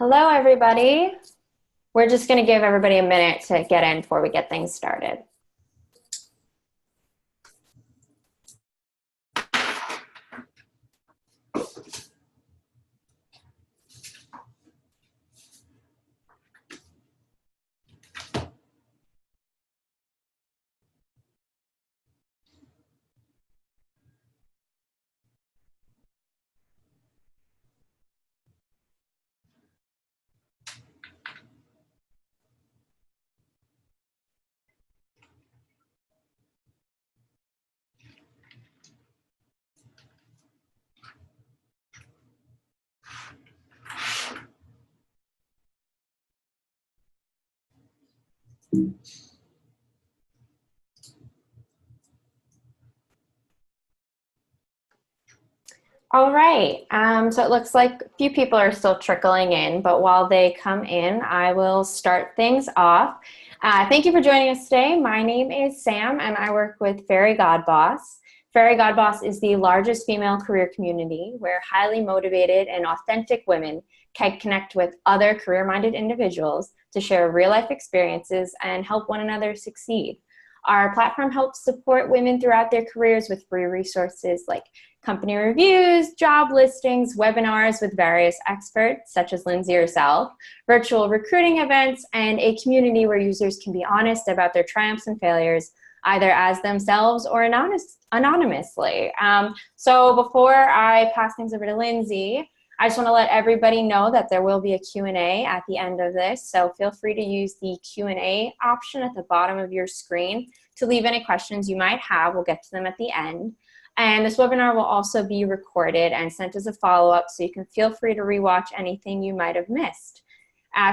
Hello, everybody. We're just going to give everybody a minute to get in before we get things started. All right, so it looks like a few people are still trickling in, but while they come in, I will start things off. Thank you for joining us today. My name is Sam, and I work with Fairy God Boss. Fairy God Boss is the largest female career community where highly motivated and authentic women can connect with other career-minded individuals to share real-life experiences and help one another succeed. Our platform helps support women throughout their careers with free resources like company reviews, job listings, webinars with various experts such as Lindsay herself, virtual recruiting events, and a community where users can be honest about their triumphs and failures, either as themselves or anonymously. So before I pass things over to Lindsay, I just want to let everybody know that there will be a Q&A at the end of this, so feel free to use the Q&A option at the bottom of your screen to leave any questions you might have. We'll get to them at the end. And this webinar will also be recorded and sent as a follow-up, so you can feel free to rewatch anything you might have missed.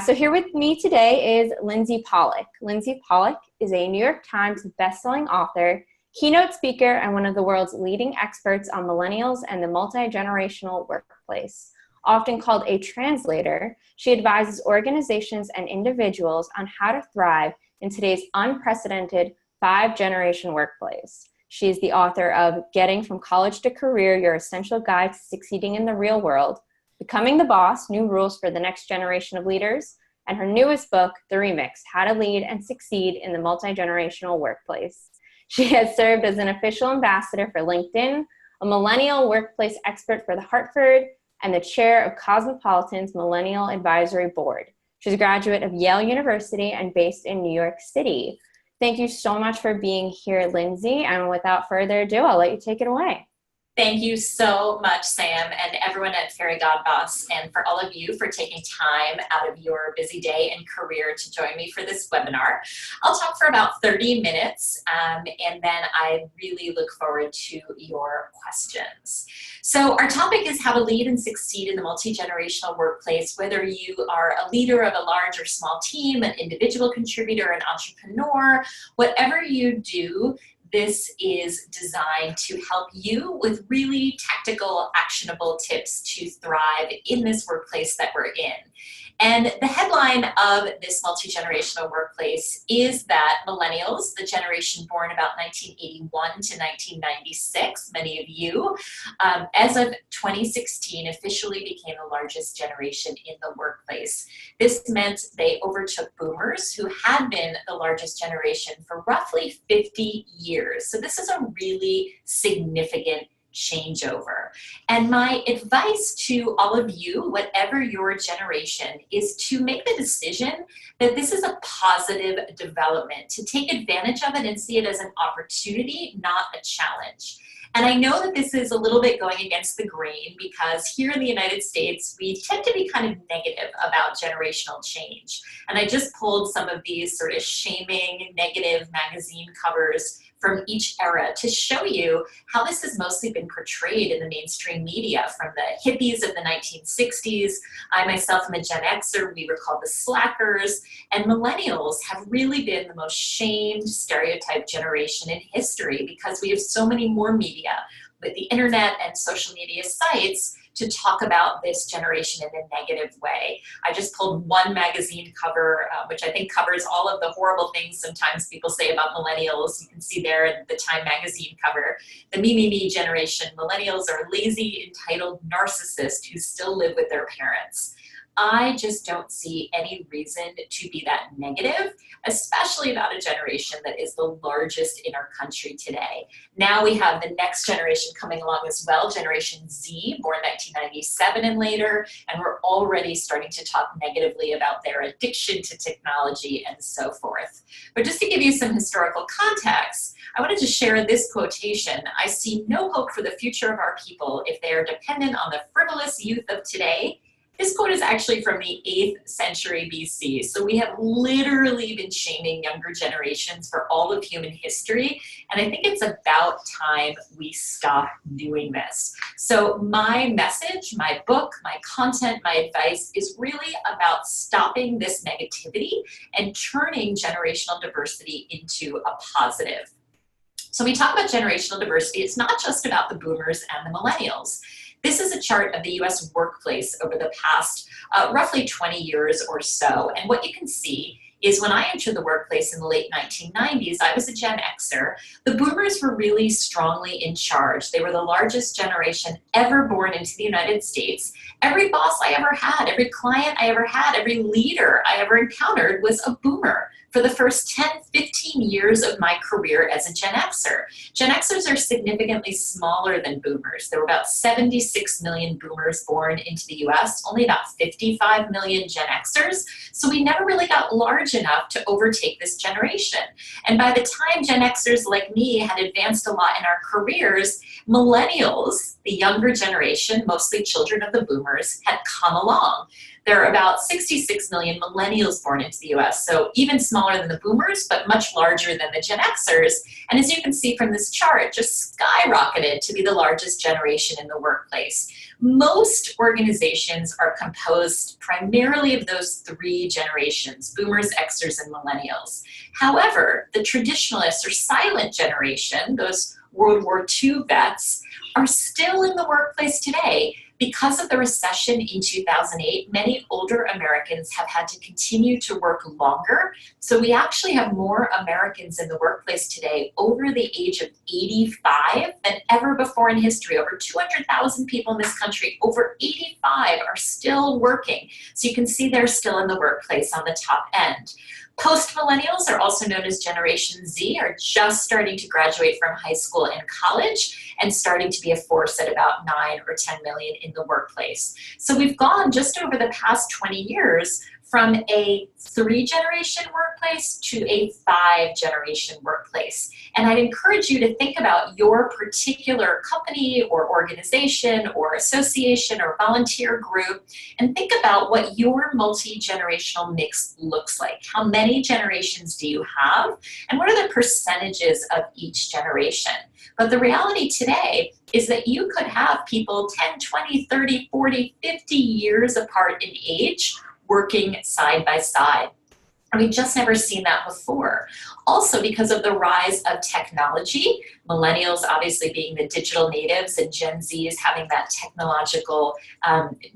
So here with me today is Lindsay Pollock. Lindsay Pollock is a New York Times bestselling author, keynote speaker, and one of the world's leading experts on millennials and the multi-generational workplace. Often called a translator, she advises organizations and individuals on how to thrive in today's unprecedented 5-generation workplace. She is the author of Getting from College to Career, Your Essential Guide to Succeeding in the Real World, Becoming the Boss, New Rules for the Next Generation of Leaders, and her newest book, The Remix, How to Lead and Succeed in the Multi-Generational Workplace. She has served as an official ambassador for LinkedIn, a millennial workplace expert for the Hartford, and the chair of Cosmopolitan's Millennial Advisory Board. She's a graduate of Yale University and based in New York City. Thank you so much for being here, Lindsay. And without further ado, I'll let you take it away. Thank you so much, Sam, and everyone at Fairy God Boss, and for all of you for taking time out of your busy day and career to join me for this webinar. I'll talk for about 30 minutes, and then I really look forward to your questions. So our topic is how to lead and succeed in the multi-generational workplace, whether you are a leader of a large or small team, an individual contributor, an entrepreneur, whatever you do. This is designed to help you with really tactical, actionable tips to thrive in this workplace that we're in. And the headline of this multi-generational workplace is that millennials, the generation born about 1981 to 1996, many of you, as of 2016, officially became the largest generation in the workplace. This meant they overtook boomers, who had been the largest generation for roughly 50 years. So this is a really significant changeover. And my advice to all of you, whatever your generation, is to make the decision that this is a positive development, to take advantage of it and see it as an opportunity, not a challenge. And I know that this is a little bit going against the grain because here in the United States, we tend to be kind of negative about generational change. And I just pulled some of these sort of shaming, negative magazine covers from each era to show you how this has mostly been portrayed in the mainstream media, from the hippies of the 1960s. I myself am a Gen Xer, we were called the slackers, and millennials have really been the most shamed stereotype generation in history because we have so many more media with the internet and social media sites to talk about this generation in a negative way. I just pulled one magazine cover, which I think covers all of the horrible things sometimes people say about millennials. You can see there the Time magazine cover. The me generation, millennials are lazy, entitled narcissists who still live with their parents. I just don't see any reason to be that negative, especially about a generation that is the largest in our country today. Now we have the next generation coming along as well, Generation Z, born 1997 and later, and we're already starting to talk negatively about their addiction to technology and so forth. But just to give you some historical context, I wanted to share this quotation. I see no hope for the future of our people if they are dependent on the frivolous youth of today. This quote is actually from the 8th century BC. So we have literally been shaming younger generations for all of human history. And I think it's about time we stop doing this. So my message, my book, my content, my advice is really about stopping this negativity and turning generational diversity into a positive. So when we talk about generational diversity, it's not just about the boomers and the millennials. This is a chart of the US workplace over the past roughly 20 years or so. And what you can see is when I entered the workplace in the late 1990s, I was a Gen Xer. The boomers were really strongly in charge. They were the largest generation ever born into the United States. Every boss I ever had, every client I ever had, every leader I ever encountered was a boomer for the first 10, 15 years of my career as a Gen Xer. Gen Xers are significantly smaller than boomers. There were about 76 million boomers born into the US, only about 55 million Gen Xers. So we never really got large enough to overtake this generation. And by the time Gen Xers like me had advanced a lot in our careers, millennials, the younger generation, mostly children of the boomers, had come along. There are about 66 million millennials born into the US, so even smaller than the boomers, but much larger than the Gen Xers. And as you can see from this chart, just skyrocketed to be the largest generation in the workplace. Most organizations are composed primarily of those three generations, boomers, Xers, and millennials. However, the traditionalists or silent generation, those World War II vets, are still in the workplace today. Because of the recession in 2008, many older Americans have had to continue to work longer. So we actually have more Americans in the workplace today over the age of 85 than ever before in history. Over 200,000 people in this country, over 85 are still working. So you can see they're still in the workplace on the top end. Post-millennials, are also known as Generation Z, are just starting to graduate from high school and college and starting to be a force at about 9 or 10 million in the workplace. So we've gone just over the past 20 years from a 3-generation workplace to a 5-generation workplace. And I'd encourage you to think about your particular company or organization or association or volunteer group and think about what your multi-generational mix looks like. How many generations do you have? And what are the percentages of each generation? But the reality today is that you could have people 10, 20, 30, 40, 50 years apart in age working side by side. And we've just never seen that before. Also, because of the rise of technology, millennials obviously being the digital natives and Gen Zs having that technological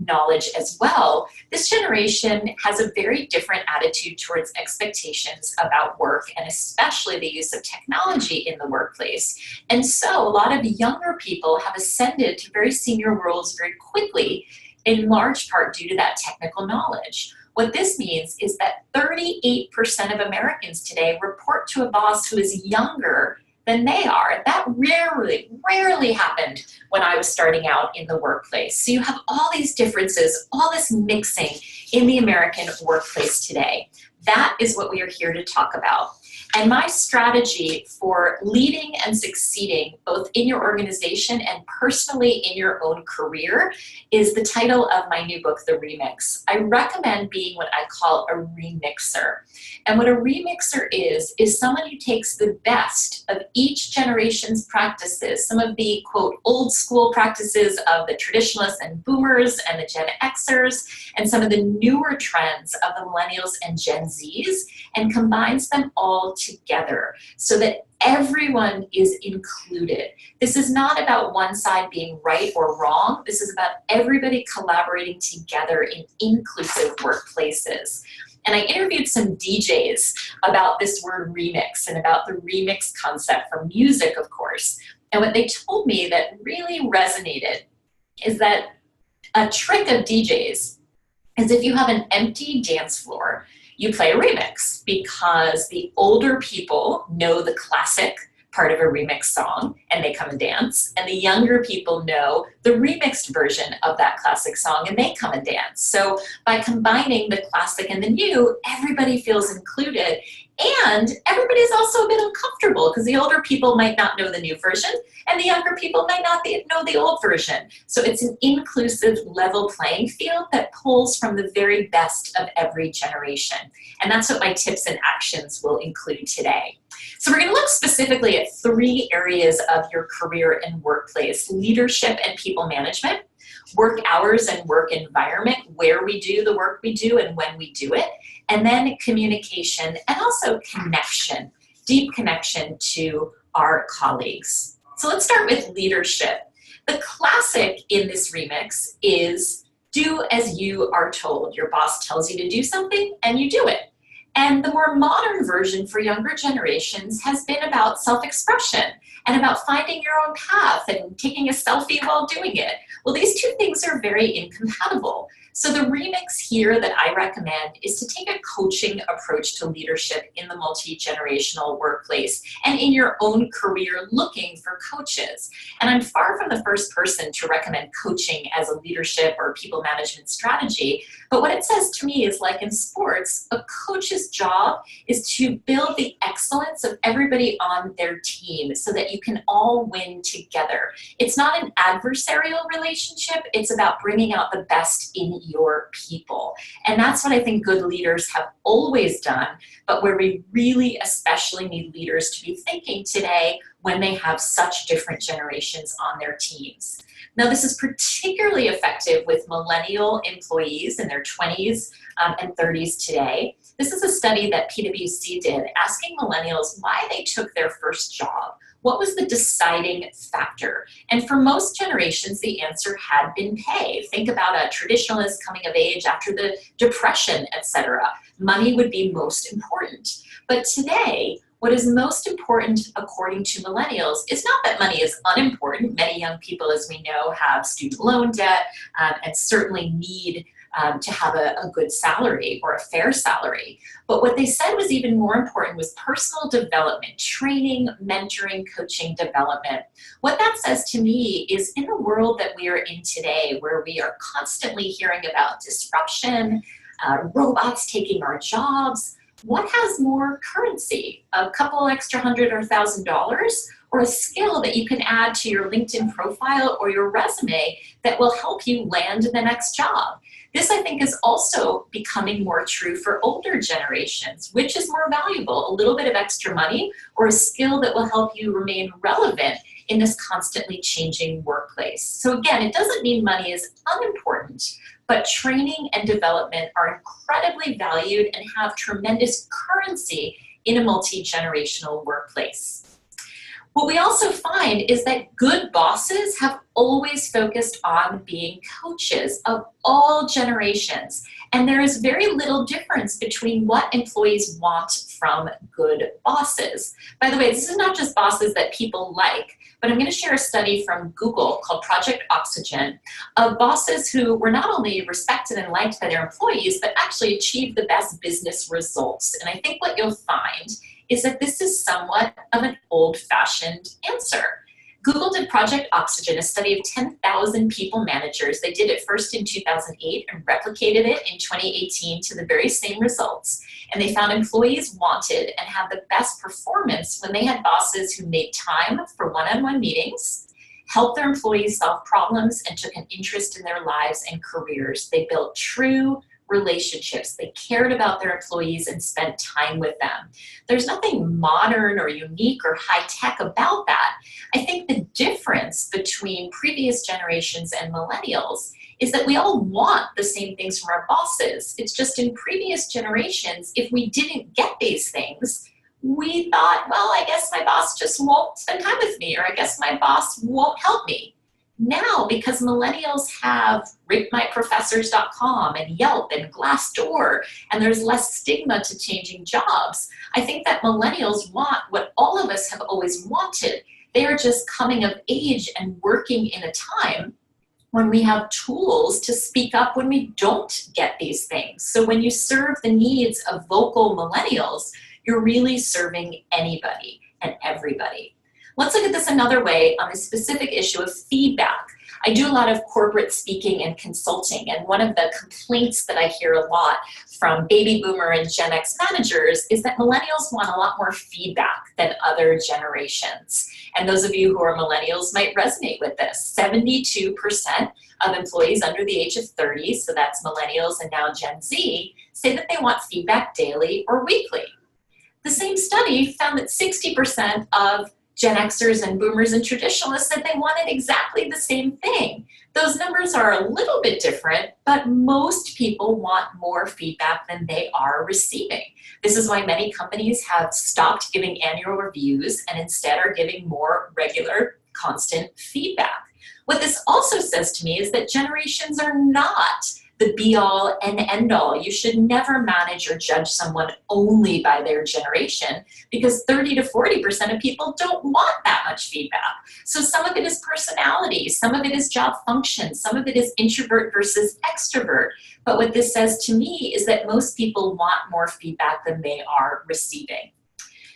knowledge as well, this generation has a very different attitude towards expectations about work and especially the use of technology in the workplace. And so a lot of younger people have ascended to very senior roles very quickly, in large part due to that technical knowledge. What this means is that 38% of Americans today report to a boss who is younger than they are. That rarely happened when I was starting out in the workplace. So you have all these differences, all this mixing in the American workplace today. That is what we are here to talk about. And my strategy for leading and succeeding both in your organization and personally in your own career is the title of my new book, The Remix. I recommend being what I call a remixer. And what a remixer is someone who takes the best of each generation's practices, some of the, quote, old school practices of the traditionalists and boomers and the Gen Xers, and some of the newer trends of the millennials and Gen Zs, and combines them all together so that everyone is included. This is not about one side being right or wrong. This is about everybody collaborating together in inclusive workplaces. And I interviewed some DJs about this word remix and about the remix concept for music, of course. And what they told me that really resonated is that a trick of DJs is if you have an empty dance floor, you play a remix, because the older people know the classic part of a remix song and they come and dance, and the younger people know the remixed version of that classic song and they come and dance. So by combining the classic and the new, everybody feels included, and everybody's also a bit uncomfortable because the older people might not know the new version and the younger people might not know the old version. So it's an inclusive, level playing field that pulls from the very best of every generation. And that's what my tips and actions will include today. So we're going to look specifically at 3 areas of your career and workplace: leadership and people management, work hours and work environment, where we do the work we do and when we do it, and then communication and also connection, deep connection to our colleagues. So let's start with leadership. The classic in this remix is do as you are told. Your boss tells you to do something and you do it. And the more modern version for younger generations has been about self-expression and about finding your own path and taking a selfie while doing it. Well, these 2 things are very incompatible. So the remix here that I recommend is to take a coaching approach to leadership in the multi-generational workplace and in your own career looking for coaches. And I'm far from the first person to recommend coaching as a leadership or people management strategy, but what it says to me is, like in sports, a coach's job is to build the excellence of everybody on their team so that you can all win together. It's not an adversarial relationship, it's about bringing out the best in your people. And that's what I think good leaders have always done, but where we really especially need leaders to be thinking today when they have such different generations on their teams. Now, this is particularly effective with millennial employees in their 20s and 30s today. This is a study that PwC did asking millennials why they took their first job. What was the deciding factor? And for most generations, the answer had been pay. Think about a traditionalist coming of age after the Depression, etc. Money would be most important. But today, what is most important, according to millennials, is not that money is unimportant. Many young people, as we know, have student loan debt and certainly need to have a good salary or a fair salary. But what they said was even more important was personal development, training, mentoring, coaching, development. What that says to me is, in the world that we are in today, where we are constantly hearing about disruption, robots taking our jobs, what has more currency? A couple extra $100 or $1,000, or a skill that you can add to your LinkedIn profile or your resume that will help you land the next job? This, I think, is also becoming more true for older generations. Which is more valuable, a little bit of extra money or a skill that will help you remain relevant in this constantly changing workplace? So again, it doesn't mean money is unimportant, but training and development are incredibly valued and have tremendous currency in a multi-generational workplace. What we also find is that good bosses have always focused on being coaches of all generations. And there is very little difference between what employees want from good bosses. By the way, this is not just bosses that people like, but I'm going to share a study from Google called Project Oxygen of bosses who were not only respected and liked by their employees, but actually achieved the best business results. And I think what you'll find is that this is somewhat of an old-fashioned answer. Google did Project Oxygen, a study of 10,000 people managers. They did it first in 2008 and replicated it in 2018 to the very same results. And they found employees wanted and had the best performance when they had bosses who made time for one-on-one meetings, helped their employees solve problems, and took an interest in their lives and careers. They built true relationships. They cared about their employees and spent time with them. There's nothing modern or unique or high-tech about that. I think the difference between previous generations and millennials is that we all want the same things from our bosses. It's just in previous generations, if we didn't get these things, we thought, well, I guess my boss just won't spend time with me, or I guess my boss won't help me. Now, because millennials have ratemyprofessors.com and Yelp and Glassdoor, and there's less stigma to changing jobs, I think that millennials want what all of us have always wanted. They are just coming of age and working in a time when we have tools to speak up when we don't get these things. So when you serve the needs of vocal millennials, you're really serving anybody and everybody. Let's look at this another way on the specific issue of feedback. I do a lot of corporate speaking and consulting, and one of the complaints that I hear a lot from baby boomer and Gen X managers is that millennials want a lot more feedback than other generations. And those of you who are millennials might resonate with this. 72% of employees under the age of 30, so that's millennials and now Gen Z, say that they want feedback daily or weekly. The same study found that 60% of Gen Xers and boomers and traditionalists said they wanted exactly the same thing. Those numbers are a little bit different, but most people want more feedback than they are receiving. This is why many companies have stopped giving annual reviews and instead are giving more regular, constant feedback. What this also says to me is that generations are not the be-all and end-all. You should never manage or judge someone only by their generation, because 30 to 40% of people don't want that much feedback. So some of it is personality, some of it is job function, some of it is introvert versus extrovert. But what this says to me is that most people want more feedback than they are receiving.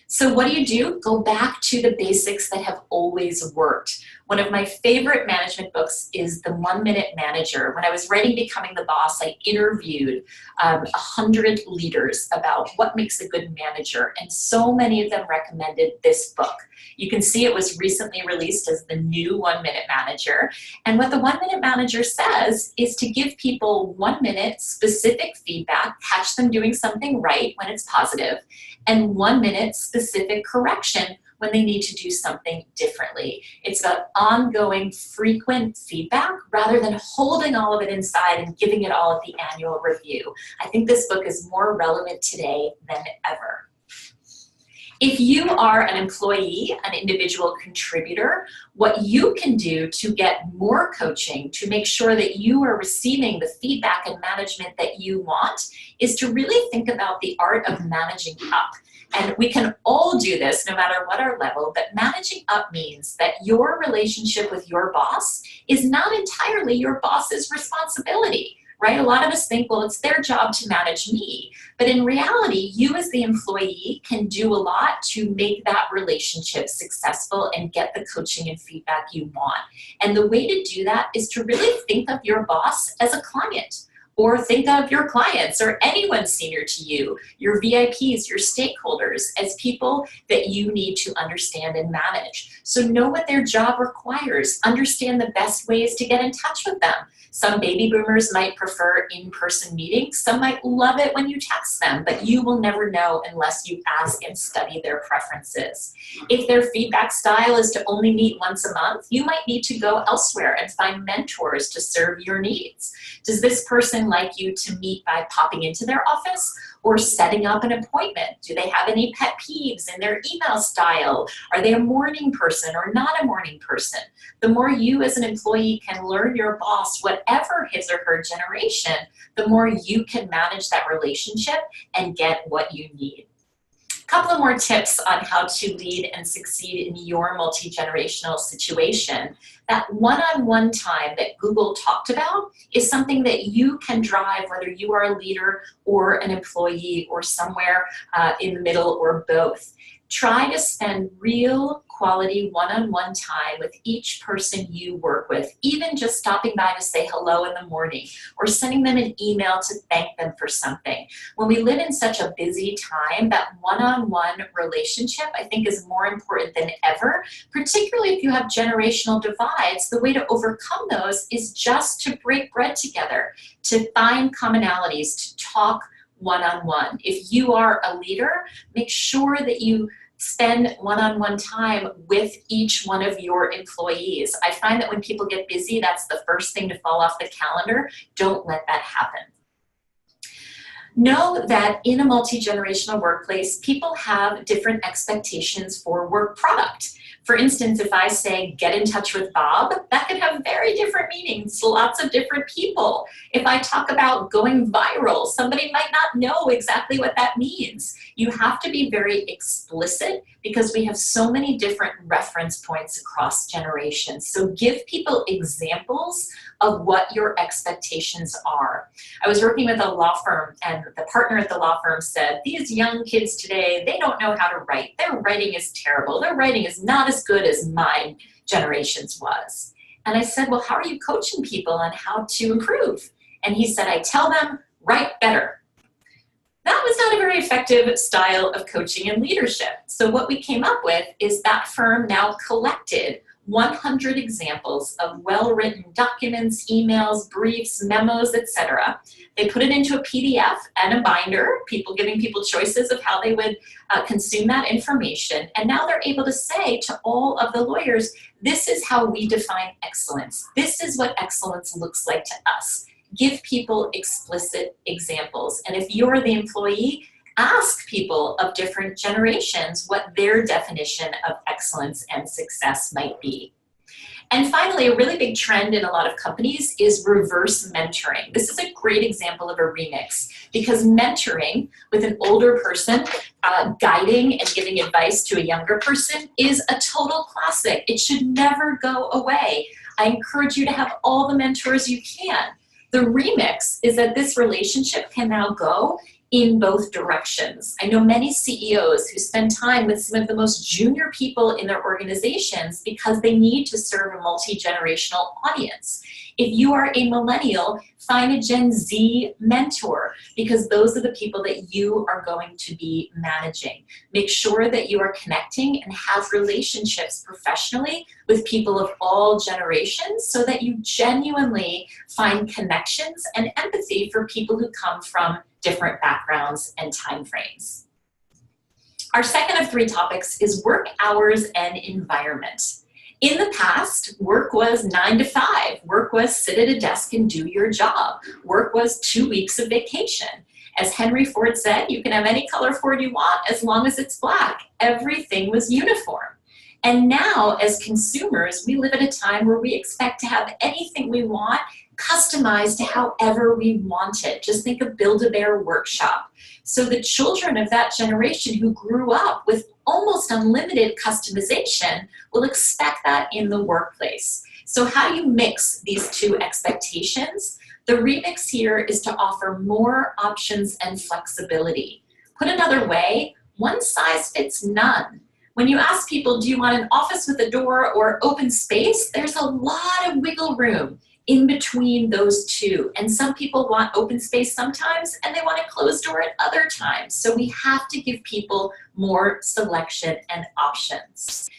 So what do? Go back to the basics that have always worked. One of my favorite management books is The 1 Minute Manager. When I was writing Becoming the Boss, I interviewed 100 leaders about what makes a good manager, and so many of them recommended this book. You can see it was recently released as the new 1 Minute Manager. And what the 1 Minute Manager says is to give people 1 minute specific feedback, catch them doing something right when it's positive, and 1 minute specific correction when they need to do something differently. It's about ongoing, frequent feedback rather than holding all of it inside and giving it all at the annual review. I think this book is more relevant today than ever. If you are an employee, an individual contributor, what you can do to get more coaching, to make sure that you are receiving the feedback and management that you want, is to really think about the art of managing up. And we can all do this no matter what our level, but managing up means that your relationship with your boss is not entirely your boss's responsibility, right? A lot of us think, well, it's their job to manage me. But in reality, you as the employee can do a lot to make that relationship successful and get the coaching and feedback you want. And the way to do that is to really think of your boss as a client. Or think of your clients or anyone senior to you, your VIPs, your stakeholders, as people that you need to understand and manage. So know what their job requires. Understand the best ways to get in touch with them. Some baby boomers might prefer in-person meetings. Some might love it when you text them, but you will never know unless you ask and study their preferences. If their feedback style is to only meet once a month, you might need to go elsewhere and find mentors to serve your needs. Does this person like you to meet by popping into their office or setting up an appointment? Do they have any pet peeves in their email style? Are they a morning person or not a morning person? The more you as an employee can learn your boss, whatever his or her generation, the more you can manage that relationship and get what you need. A couple of more tips on how to lead and succeed in your multi-generational situation. That one-on-one time that Google talked about is something that you can drive whether you are a leader or an employee or somewhere in the middle or both. Try to spend real quality one-on-one time with each person you work with, even just stopping by to say hello in the morning or sending them an email to thank them for something. When we live in such a busy time, that one-on-one relationship, I think, is more important than ever, particularly if you have generational divides. The way to overcome those is just to break bread together, to find commonalities, to talk one-on-one. If you are a leader, make sure that you spend one-on-one time with each one of your employees. I find that when people get busy, that's the first thing to fall off the calendar. Don't let that happen. Know that in a multi-generational workplace, people have different expectations for work product. For instance, if I say, get in touch with Bob, that could have very different meanings to lots of different people. If I talk about going viral, somebody might not know exactly what that means. You have to be very explicit because we have so many different reference points across generations. So give people examples of what your expectations are. I was working with a law firm, and the partner at the law firm said, these young kids today, they don't know how to write. Their writing is terrible. Their writing is not as good as my generation's was. And I said, well, how are you coaching people on how to improve? And he said, I tell them, write better. That was not a very effective style of coaching and leadership. So what we came up with is that firm now collected 100 examples of well-written documents, emails, briefs, memos, etc. They put it into a PDF and a binder, giving people choices of how they would consume that information. And now they're able to say to all of the lawyers, this is how we define excellence. This is what excellence looks like to us. Give people explicit examples. And if you're the employee, ask people of different generations what their definition of excellence and success might be. And finally, a really big trend in a lot of companies is reverse mentoring. This is a great example of a remix because mentoring with an older person, guiding and giving advice to a younger person is a total classic. It should never go away. I encourage you to have all the mentors you can. The remix is that this relationship can now go in both directions. I know many CEOs who spend time with some of the most junior people in their organizations because they need to serve a multi-generational audience. If you are a millennial, find a Gen Z mentor because those are the people that you are going to be managing. Make sure that you are connecting and have relationships professionally with people of all generations so that you genuinely find connections and empathy for people who come from different backgrounds and timeframes. Our second of 3 topics is work hours and environment. In the past, work was 9 to 5. Work was sit at a desk and do your job. Work was 2 weeks of vacation. As Henry Ford said, you can have any color Ford you want as long as it's black. Everything was uniform. And now, as consumers, we live at a time where we expect to have anything we want customized to however we want it. Just think of Build-A-Bear Workshop. So the children of that generation who grew up with almost unlimited customization will expect that in the workplace. So how do you mix these two expectations? The remix here is to offer more options and flexibility. Put another way, one size fits none. When you ask people, do you want an office with a door or open space? There's a lot of wiggle room in between those two. And some people want open space sometimes, and they want a closed door at other times. So we have to give people more selection and options.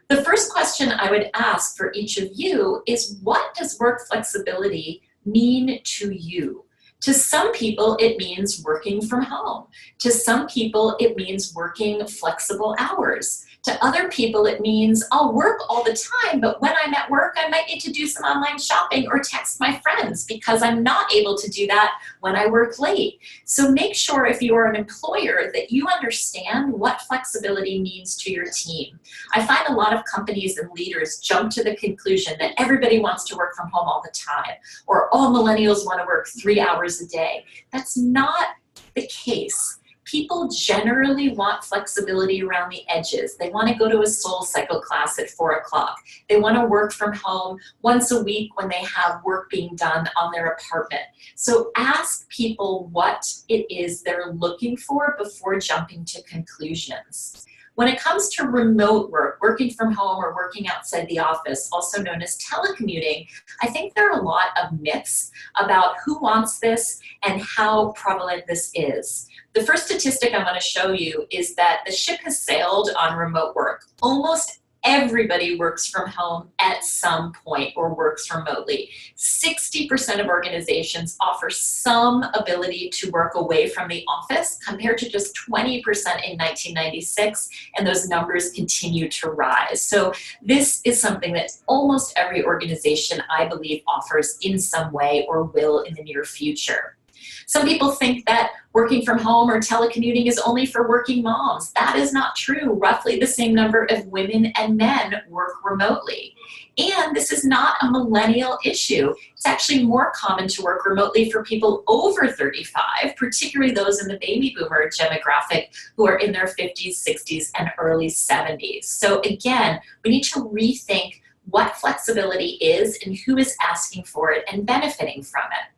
The first question I would ask for each of you is, what does work flexibility mean to you? To some people, it means working from home. To some people, it means working flexible hours. To other people, it means I'll work all the time, but when I'm at work, I might need to do some online shopping or text my friends because I'm not able to do that when I work late. So make sure if you are an employer that you understand what flexibility means to your team. I find a lot of companies and leaders jump to the conclusion that everybody wants to work from home all the time, or all millennials want to work 3 hours a day. That's not the case. People generally want flexibility around the edges. They want to go to a soul cycle class at 4 o'clock. They want to work from home once a week when they have work being done on their apartment. So ask people what it is they're looking for before jumping to conclusions. When it comes to remote work, working from home or working outside the office, also known as telecommuting, I think there are a lot of myths about who wants this and how prevalent this is. The first statistic I want to show you is that the ship has sailed on remote work. Almost everybody works from home at some point or works remotely. 60% of organizations offer some ability to work away from the office compared to just 20% in 1996, and those numbers continue to rise. So this is something that almost every organization, I believe, offers in some way or will in the near future. Some people think that working from home or telecommuting is only for working moms. That is not true. Roughly the same number of women and men work remotely. And this is not a millennial issue. It's actually more common to work remotely for people over 35, particularly those in the baby boomer demographic who are in their 50s, 60s, and early 70s. So again, we need to rethink what flexibility is and who is asking for it and benefiting from it.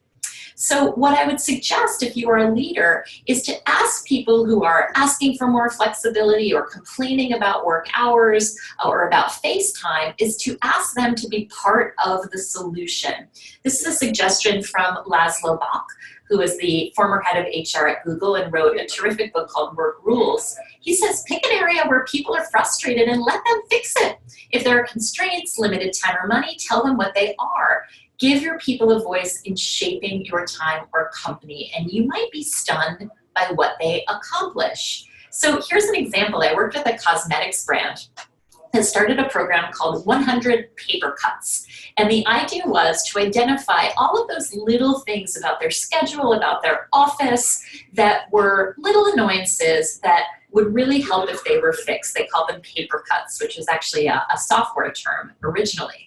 So what I would suggest if you are a leader is to ask people who are asking for more flexibility or complaining about work hours or about face time is to ask them to be part of the solution. This is a suggestion from Laszlo Bock, who is the former head of HR at Google and wrote a terrific book called Work Rules. He says, pick an area where people are frustrated and let them fix it. If there are constraints, limited time or money, tell them what they are. Give your people a voice in shaping your time or company, and you might be stunned by what they accomplish. So here's an example. I worked with a cosmetics brand that started a program called 100 Paper Cuts. And the idea was to identify all of those little things about their schedule, about their office, that were little annoyances that would really help if they were fixed. They called them paper cuts, which was actually a software term originally.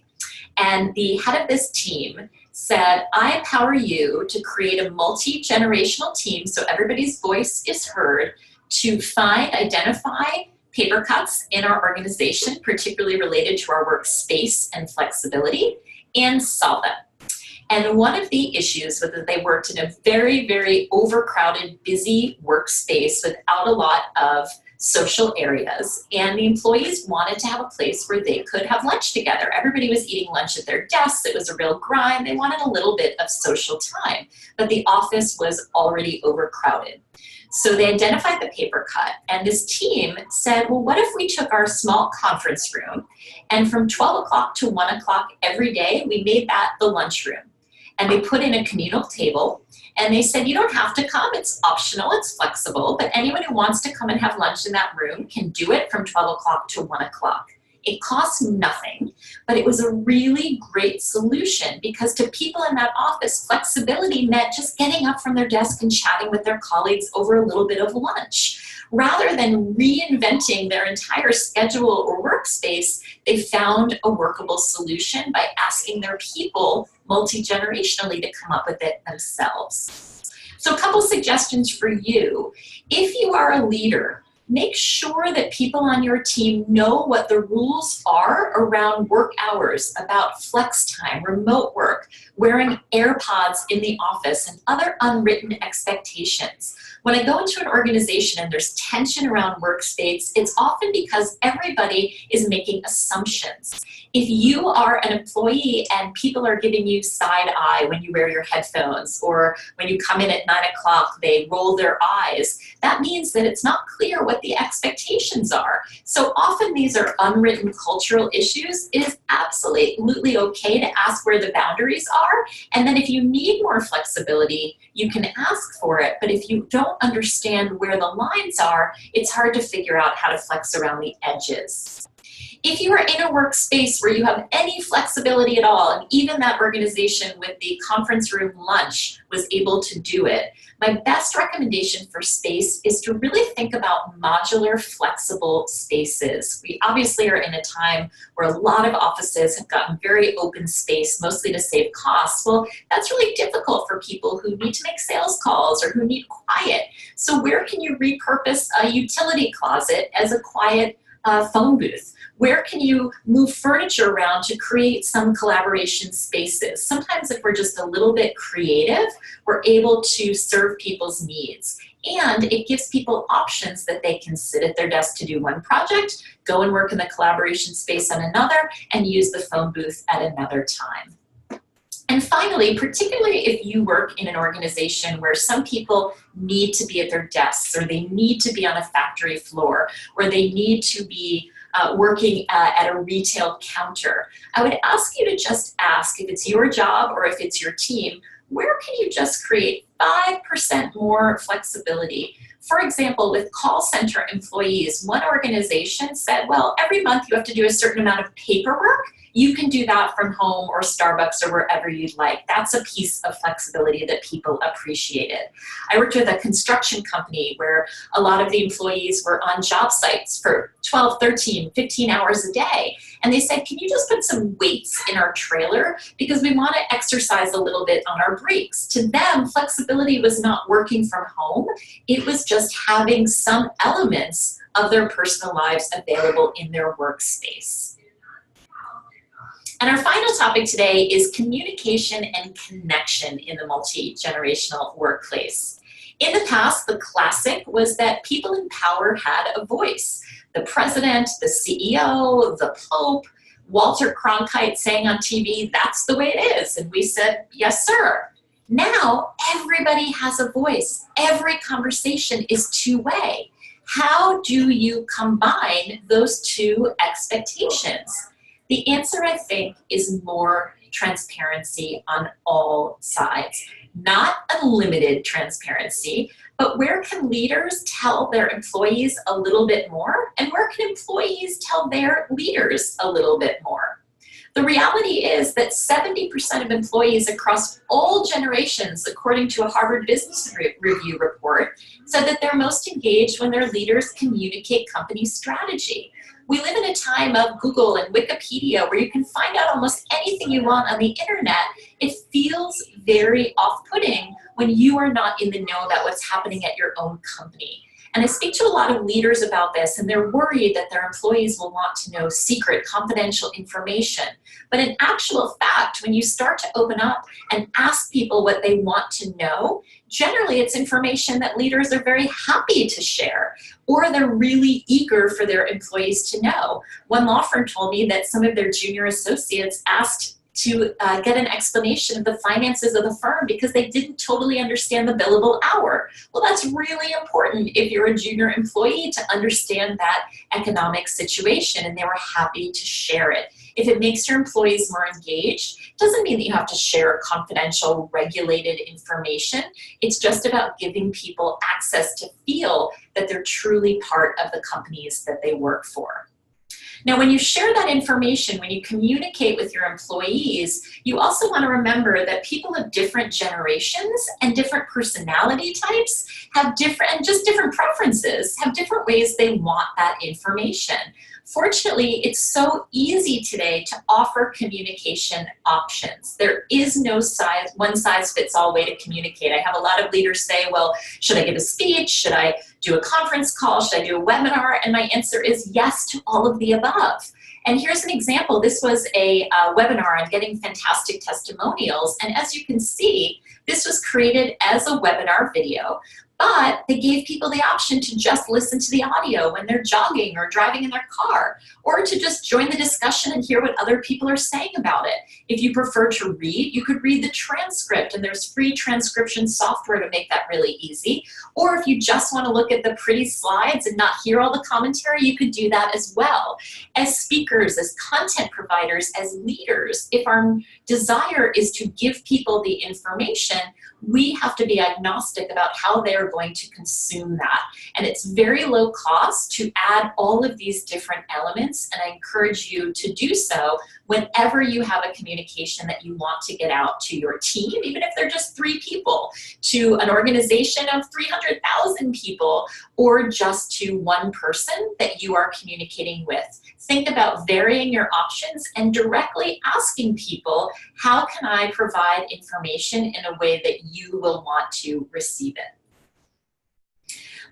And the head of this team said, I empower you to create a multi-generational team so everybody's voice is heard to find, identify paper cuts in our organization, particularly related to our workspace and flexibility, and solve them. And one of the issues was that they worked in a very, very overcrowded, busy workspace without a lot of social areas, and the employees wanted to have a place where they could have lunch together. Everybody was eating lunch at their desks. It was a real grind. They wanted a little bit of social time, but the office was already overcrowded. So they identified the paper cut, and this team said, well, what if we took our small conference room, and from 12 o'clock to 1 o'clock every day, we made that the lunchroom. And they put in a communal table, and they said, you don't have to come, it's optional, it's flexible, but anyone who wants to come and have lunch in that room can do it from 12 o'clock to 1 o'clock. It costs nothing, but it was a really great solution because to people in that office, flexibility meant just getting up from their desk and chatting with their colleagues over a little bit of lunch. Rather than reinventing their entire schedule or workspace, they found a workable solution by asking their people multi-generationally to come up with it themselves. So a couple suggestions for you. If you are a leader, make sure that people on your team know what the rules are around work hours, about flex time, remote work, wearing AirPods in the office, and other unwritten expectations. When I go into an organization and there's tension around workspace, it's often because everybody is making assumptions. If you are an employee and people are giving you side eye when you wear your headphones, or when you come in at 9 o'clock, they roll their eyes, that means that it's not clear what the expectations are. So often these are unwritten cultural issues. It is absolutely okay to ask where the boundaries are. And then if you need more flexibility, you can ask for it. But if you don't understand where the lines are, it's hard to figure out how to flex around the edges. If you are in a workspace where you have any flexibility at all, and even that organization with the conference room lunch was able to do it, my best recommendation for space is to really think about modular, flexible spaces. We obviously are in a time where a lot of offices have gotten very open space, mostly to save costs. Well, that's really difficult for people who need to make sales calls or who need quiet. So where can you repurpose a utility closet as a quiet phone booth? Where can you move furniture around to create some collaboration spaces? Sometimes if we're just a little bit creative, we're able to serve people's needs. And it gives people options that they can sit at their desk to do one project, go and work in the collaboration space on another, and use the phone booth at another time. And finally, particularly if you work in an organization where some people need to be at their desks, or they need to be on a factory floor, or they need to be working at a retail counter, I would ask you to just ask, if it's your job or if it's your team, where can you just create 5% more flexibility. For example, with call center employees, one organization said, well, every month you have to do a certain amount of paperwork. You can do that from home or Starbucks or wherever you'd like. That's a piece of flexibility that people appreciated. I worked with a construction company where a lot of the employees were on job sites for 12, 13, 15 hours a day. And they said, can you just put some weights in our trailer? Because we want to exercise a little bit on our breaks. To them, flexibility was not working from home. It was just having some elements of their personal lives available in their workspace. And our final topic today is communication and connection in the multi-generational workplace. In the past, the classic was that people in power had a voice. The president, the CEO, the Pope, Walter Cronkite saying on TV, that's the way it is. And we said, yes, sir. Now, everybody has a voice. Every conversation is two-way. How do you combine those two expectations? The answer, I think, is more transparency on all sides. Not unlimited transparency, but where can leaders tell their employees a little bit more? And where can employees tell their leaders a little bit more? The reality is that 70% of employees across all generations, according to a Harvard Business Review report, said that they're most engaged when their leaders communicate company strategy. We live in a time of Google and Wikipedia where you can find out almost anything you want on the internet. It feels very off-putting when you are not in the know about what's happening at your own company. And I speak to a lot of leaders about this, and they're worried that their employees will want to know secret, confidential information. But in actual fact, when you start to open up and ask people what they want to know, generally it's information that leaders are very happy to share, or they're really eager for their employees to know. One law firm told me that some of their junior associates asked to get an explanation of the finances of the firm because they didn't totally understand the billable hour. Well, that's really important if you're a junior employee to understand that economic situation, and they were happy to share it. If it makes your employees more engaged, it doesn't mean that you have to share confidential, regulated information. It's just about giving people access to feel that they're truly part of the companies that they work for. Now, when you share that information, when you communicate with your employees, you also want to remember that people of different generations and different personality types have different, and just different preferences, have different ways they want that information. Fortunately, it's so easy today to offer communication options. There is no one-size-fits-all way to communicate. I have a lot of leaders say, well, should I give a speech? Should I do a conference call? Should I do a webinar? And my answer is yes to all of the above. And here's an example. This was a webinar on getting fantastic testimonials. And as you can see, this was created as a webinar video. But they gave people the option to just listen to the audio when they're jogging or driving in their car, or to just join the discussion and hear what other people are saying about it. If you prefer to read, you could read the transcript, and there's free transcription software to make that really easy. Or if you just want to look at the pretty slides and not hear all the commentary, you could do that as well. As speakers, as content providers, as leaders, if our desire is to give people the information, we have to be agnostic about how they are going to consume that. And it's very low cost to add all of these different elements, and I encourage you to do so whenever you have a communication that you want to get out to your team, even if they're just 3 people, to an organization of 300,000 people, or just to one person that you are communicating with. Think about varying your options and directly asking people, how can I provide information in a way that you will want to receive it?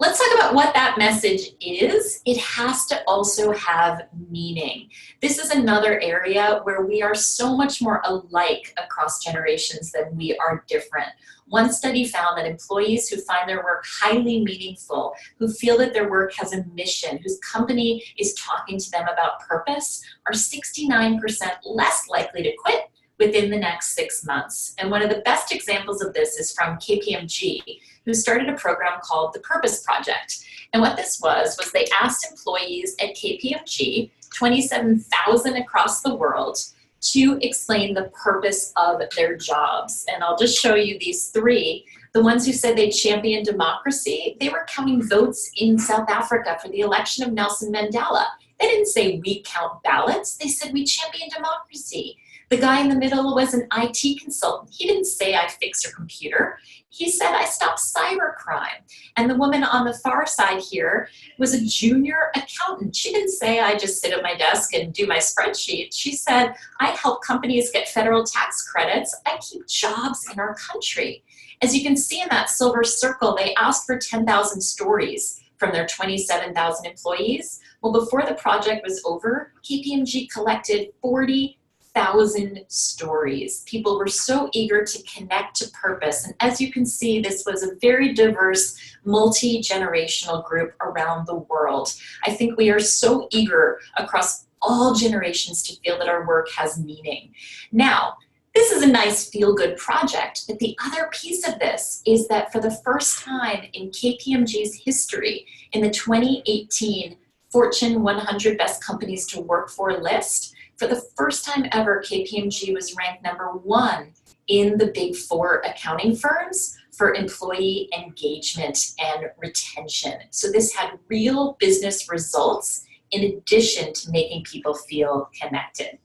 Let's talk about what that message is. It has to also have meaning. This is another area where we are so much more alike across generations than we are different. One study found that employees who find their work highly meaningful, who feel that their work has a mission, whose company is talking to them about purpose, are 69% less likely to quit within the next 6 months. And one of the best examples of this is from KPMG, who started a program called the Purpose Project. And what this was they asked employees at KPMG, 27,000 across the world, to explain the purpose of their jobs. And I'll just show you these three. The ones who said they championed democracy, they were counting votes in South Africa for the election of Nelson Mandela. They didn't say we count ballots, they said we champion democracy. The guy in the middle was an IT consultant. He didn't say I fix your computer. He said I stop cybercrime. And the woman on the far side here was a junior accountant. She didn't say I just sit at my desk and do my spreadsheet. She said I help companies get federal tax credits. I keep jobs in our country. As you can see in that silver circle, they asked for 10,000 stories from their 27,000 employees. Well, before the project was over, KPMG collected 40,000 stories. People were so eager to connect to purpose. And as you can see, this was a very diverse, multi-generational group around the world. I think we are so eager across all generations to feel that our work has meaning. Now, this is a nice feel-good project, but the other piece of this is that for the first time in KPMG's history, in the 2018 Fortune 100 Best Companies to Work For list, for the first time ever, KPMG was ranked #1 in the Big Four accounting firms for employee engagement and retention. So this had real business results in addition to making people feel connected.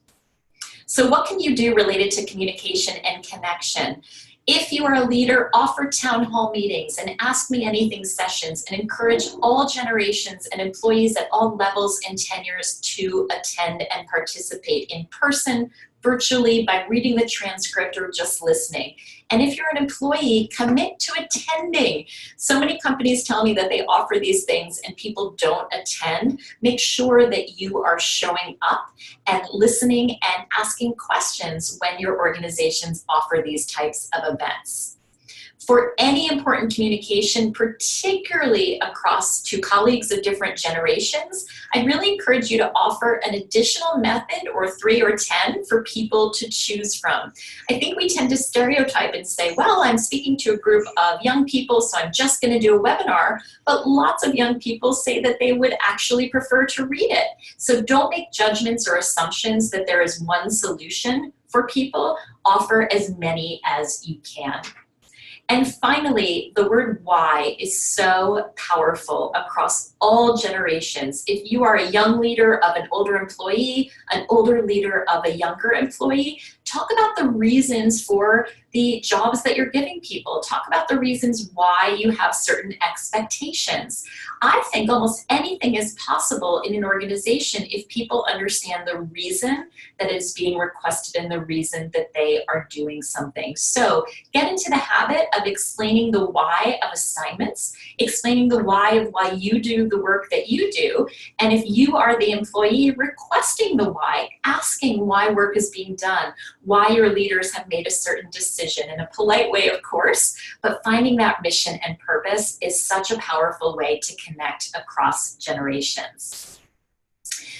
So what can you do related to communication and connection? If you are a leader, offer town hall meetings and ask me anything sessions and encourage all generations and employees at all levels and tenures to attend and participate in person, virtually, by reading the transcript or just listening. And if you're an employee, commit to attending. So many companies tell me that they offer these things and people don't attend. Make sure that you are showing up and listening and asking questions when your organizations offer these types of events. For any important communication, particularly across to colleagues of different generations, I'd really encourage you to offer an additional method or 3 or 10 for people to choose from. I think we tend to stereotype and say, well, I'm speaking to a group of young people, so I'm just going to do a webinar, but lots of young people say that they would actually prefer to read it. So don't make judgments or assumptions that there is one solution for people. Offer as many as you can. And finally, the word why is so powerful across all generations. If you are a young leader of an older employee, an older leader of a younger employee, talk about the reasons for the jobs that you're giving people. Talk about the reasons why you have certain expectations. I think almost anything is possible in an organization if people understand the reason that it's being requested and the reason that they are doing something. So get into the habit of explaining the why of assignments, explaining the why of why you do the work that you do. And if you are the employee, requesting the why, asking why work is being done, why your leaders have made a certain decision in a polite way, of course, but finding that mission and purpose is such a powerful way to connect across generations.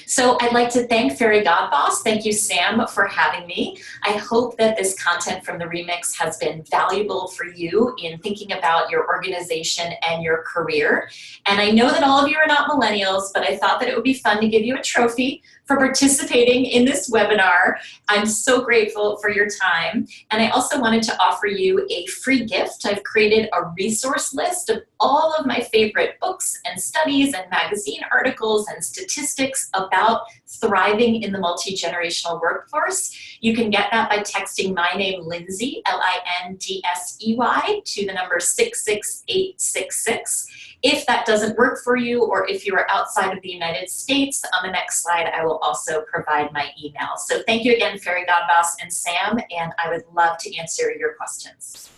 So I'd like to thank Fairy Godboss. Thank you, Sam, for having me. I hope that this content from the Remix has been valuable for you in thinking about your organization and your career. And I know that all of you are not millennials, but I thought that it would be fun to give you a trophy for participating in this webinar. I'm so grateful for your time. And I also wanted to offer you a free gift. I've created a resource list of all of my favorite books and studies and magazine articles and statistics about thriving in the multi-generational workforce. You can get that by texting my name, Lindsay, L-I-N-D-S-E-Y, to the number 66866. If that doesn't work for you, or if you are outside of the United States, on the next slide, I will also provide my email. So thank you again, Fairy Godboss and Sam, and I would love to answer your questions.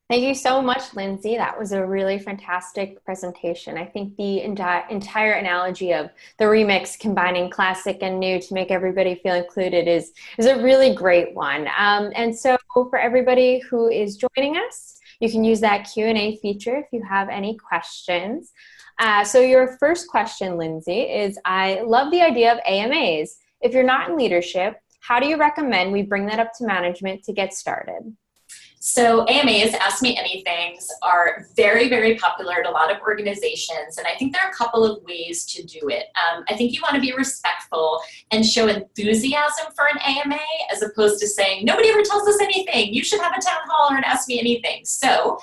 Thank you so much, Lindsay. That was a really fantastic presentation. I think the entire analogy of the remix combining classic and new to make everybody feel included is a really great one. And so for everybody who is joining us, you can use that Q&A feature if you have any questions. So your first question, Lindsay, is I love the idea of AMAs. If you're not in leadership, how do you recommend we bring that up to management to get started? So AMAs, Ask Me Anythings, are very, very popular at a lot of organizations, and I think there are a couple of ways to do it. I think you want to be respectful and show enthusiasm for an AMA, as opposed to saying, nobody ever tells us anything, you should have a town hall or an Ask Me Anything. So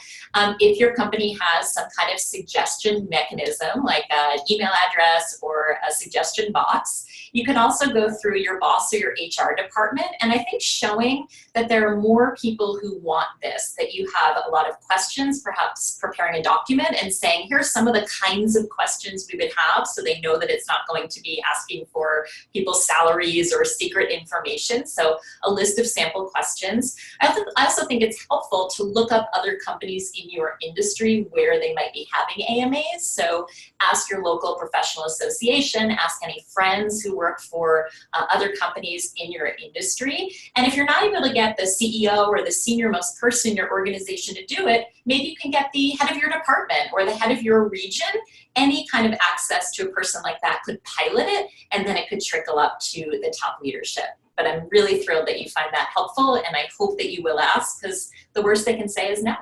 if your company has some kind of suggestion mechanism, like an email address or a suggestion box, you can also go through your boss or your HR department, and I think showing that there are more people who want this, that you have a lot of questions, perhaps preparing a document and saying, here's some of the kinds of questions we would have, so they know that it's not going to be asking for people's salaries or secret information. So a list of sample questions. I also think it's helpful to look up other companies in your industry where they might be having AMAs. So ask your local professional association, ask any friends who work for other companies in your industry. And if you're not able to get the CEO or the senior most person in your organization to do it, maybe you can get the head of your department or the head of your region. Any kind of access to a person like that could pilot it, and then it could trickle up to the top leadership. But I'm really thrilled that you find that helpful, and I hope that you will ask, because the worst they can say is no.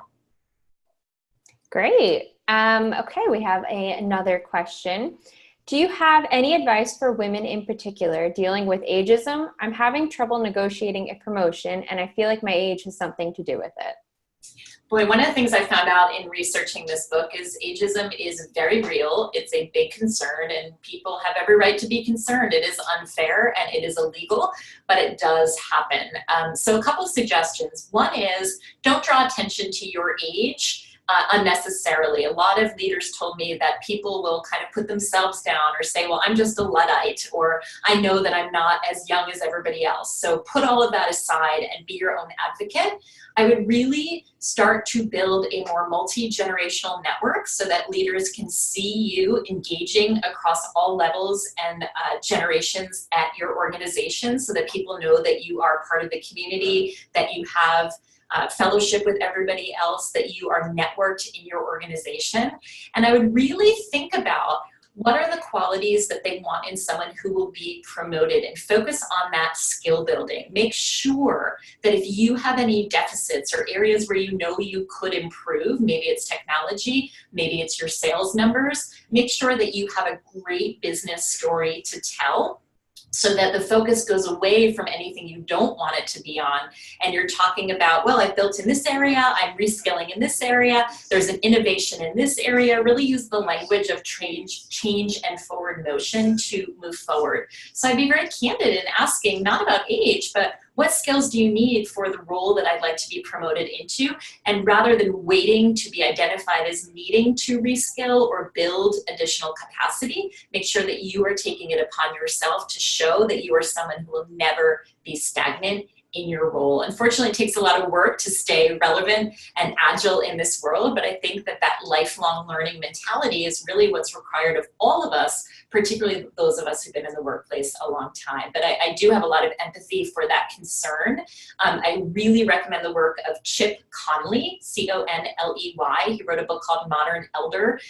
Great. Okay, we have another question. Do you have any advice for women in particular dealing with ageism? I'm having trouble negotiating a promotion, and I feel like my age has something to do with it. Boy, one of the things I found out in researching this book is ageism is very real. It's a big concern, and people have every right to be concerned. It is unfair and it is illegal, but it does happen. So a couple of suggestions. One is, don't draw attention to your age unnecessarily. A lot of leaders told me that people will kind of put themselves down or say, well, I'm just a Luddite, or I know that I'm not as young as everybody else. So put all of that aside and be your own advocate. I would really start to build a more multi-generational network so that leaders can see you engaging across all levels and generations at your organization, so that people know that you are part of the community, that you have fellowship with everybody else, that you are networked in your organization. And I would really think about what are the qualities that they want in someone who will be promoted, and focus on that skill building. Make sure that if you have any deficits or areas where you know you could improve, maybe it's technology, maybe it's your sales numbers, make sure that you have a great business story to tell, so that the focus goes away from anything you don't want it to be on. And you're talking about, well, I've built in this area, I'm reskilling in this area, there's an innovation in this area. Really use the language of change and forward motion to move forward. So I'd be very candid in asking, not about age, but what skills do you need for the role that I'd like to be promoted into? And rather than waiting to be identified as needing to reskill or build additional capacity, make sure that you are taking it upon yourself to show that you are someone who will never be stagnant in your role. Unfortunately, it takes a lot of work to stay relevant and agile in this world, but I think that that lifelong learning mentality is really what's required of all of us, particularly those of us who've been in the workplace a long time. But I do have a lot of empathy for that concern. I really recommend the work of Chip Conley, C-O-N-L-E-Y. He wrote a book called Modern Elder.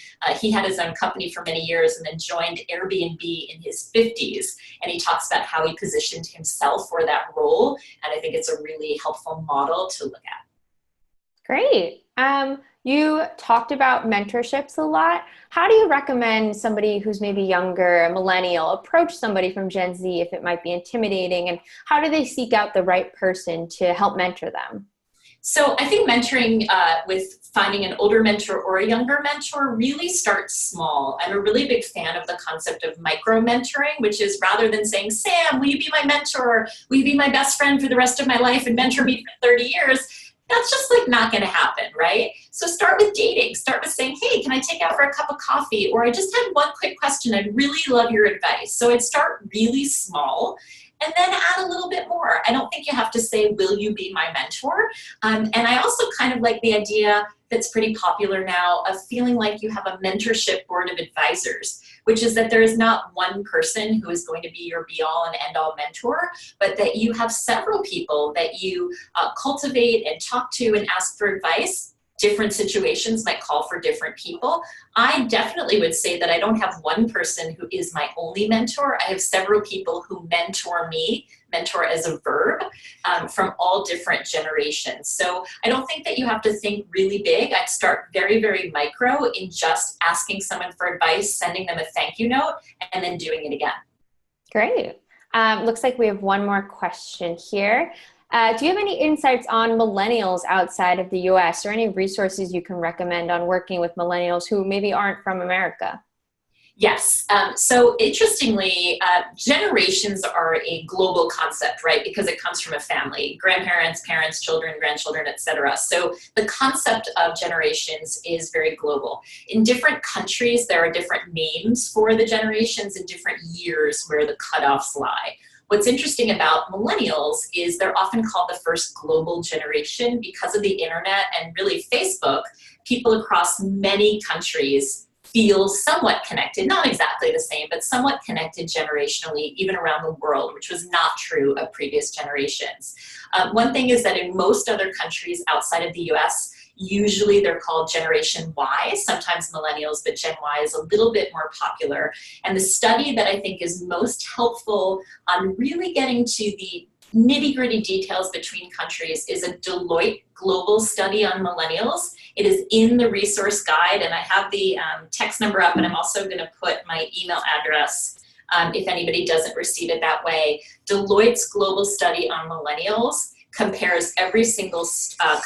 He had his own company for many years and then joined Airbnb in his 50s. And he talks about how he positioned himself for that role. And I think it's a really helpful model to look at. Great. You talked about mentorships a lot. How do you recommend somebody who's maybe younger, a millennial, approach somebody from Gen Z if it might be intimidating? And how do they seek out the right person to help mentor them? So I think mentoring with finding an older mentor or a younger mentor really starts small. I'm a really big fan of the concept of micro-mentoring, which is rather than saying, Sam, will you be my mentor? Will you be my best friend for the rest of my life and mentor me for 30 years? That's just like not going to happen, right? So start with dating. Start with saying, hey, can I take you out for a cup of coffee? Or I just had one quick question. I'd really love your advice. So I'd start really small and then add a little bit more. I don't think you have to say, will you be my mentor? And I also kind of like the idea that's pretty popular now of feeling like you have a mentorship board of advisors, which is that there is not one person who is going to be your be-all and end-all mentor, but that you have several people that you cultivate and talk to and ask for advice different situations might call for different people. I definitely would say that I don't have one person who is my only mentor. I have several people who mentor me, mentor as a verb, from all different generations. So I don't think that you have to think really big. I'd start very, very micro in just asking someone for advice, sending them a thank you note, and then doing it again. Great. Looks like we have one more question here. Do you have any insights on millennials outside of the US, or any resources you can recommend on working with millennials who maybe aren't from America? Yes. So interestingly, generations are a global concept, right? Because it comes from a family, grandparents, parents, children, grandchildren, etc. So the concept of generations is very global. In different countries, there are different names for the generations and different years where the cutoffs lie. What's interesting about millennials is they're often called the first global generation because of the internet and really Facebook. People across many countries feel somewhat connected, not exactly the same, but somewhat connected generationally, even around the world, which was not true of previous generations. One thing is that in most other countries outside of the US, usually they're called Generation Y, sometimes millennials, but Gen Y is a little bit more popular. And the study that I think is most helpful on really getting to the nitty-gritty details between countries is a Deloitte global study on millennials. It is in the resource guide, and I have the text number up, and I'm also going to put my email address if anybody doesn't receive it that way. Deloitte's global study on millennials compares every single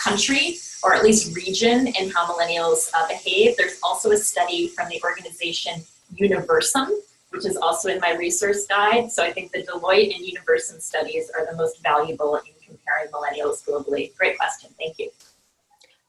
country, or at least region, in how millennials behave. There's also a study from the organization Universum, which is also in my resource guide. So I think the Deloitte and Universum studies are the most valuable in comparing millennials globally. Great question. Thank you.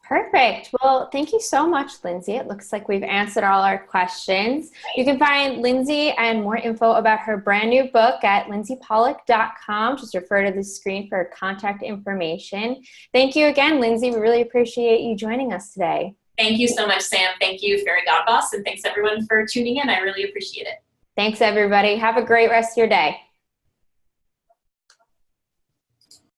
Perfect. Well, thank you so much, Lindsay. It looks like we've answered all our questions. You can find Lindsay and more info about her brand new book at lindsaypollock.com. Just refer to the screen for contact information. Thank you again, Lindsay. We really appreciate you joining us today. Thank you so much, Sam. Thank you, Fairy Godboss, and thanks everyone for tuning in. I really appreciate it. Thanks, everybody. Have a great rest of your day.